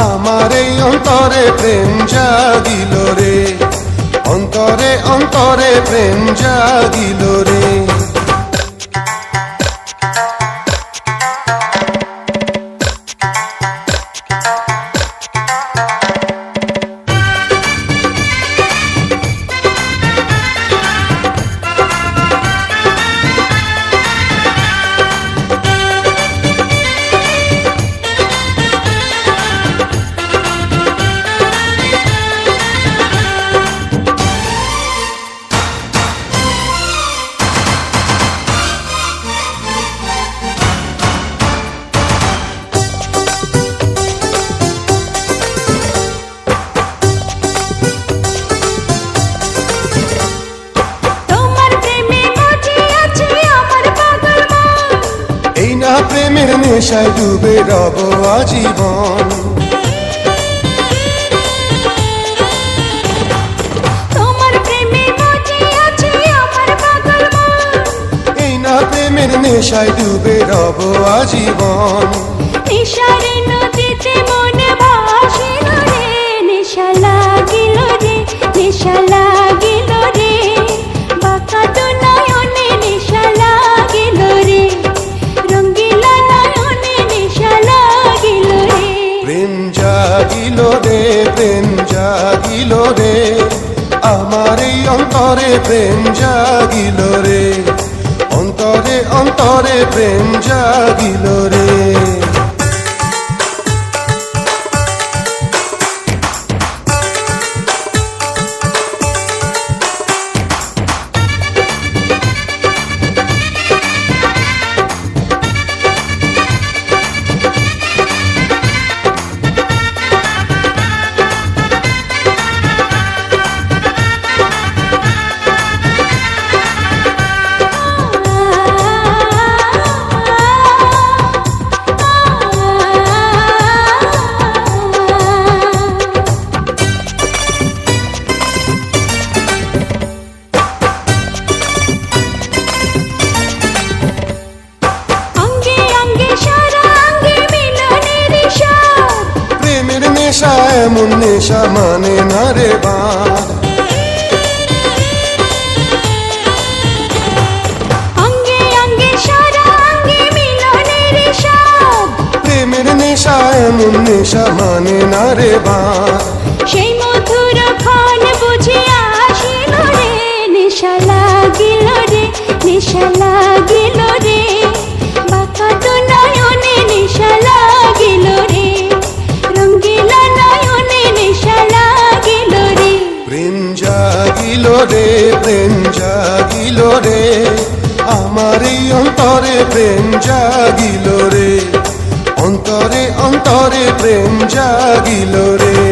আমার এই অন্তরে প্রেম জাগিল রে, অন্তরে অন্তরে প্রেম জাগিল রে। প্রেমের নেশায় ডুবে রব আজীবন, তোমার প্রেমে মজে আছে আমার পাগল মন। এই না প্রেমের নেশায় ডুবে রব আজীবন। নেশারে নদীতে মনে ভাসিল রে, নেশা লাগিল রে, নেশা লাগিল রে, বাঁকা তো নয়নে নেশা লাগিল রে, রঙ্গিলা নয়নে নেশা লাগিল রে। প্রেম জাগিল রে, প্রেম জাগিল রে, আমার এই অন্তরে প্রেম জাগিল রে, অন্তরে অন্তরে প্রেম জাগিল রে। নেশা এমন নেশা মানে না রে বাঁধ, অঙ্গে অঙ্গে সারা অঙ্গে মিলনের স্বাদ। প্রেমের নেশা এমন নেশা মানে না রে বাঁধ। সেই মধুর ক্ষণ বুঝে আসিল রে, নেশা লাগিল রে, নেশা লাগিল রে, বাঁকা তো নয়নে নেশা লাগিল রে, রঙ্গিলা নয়নে নেশা লাগিল রে। প্রেম জাগিল রে, প্রেম জাগিল রে, আমার এই অন্তরে প্রেম জাগিল রে, অন্তরে অন্তরে প্রেম জাগিল রে।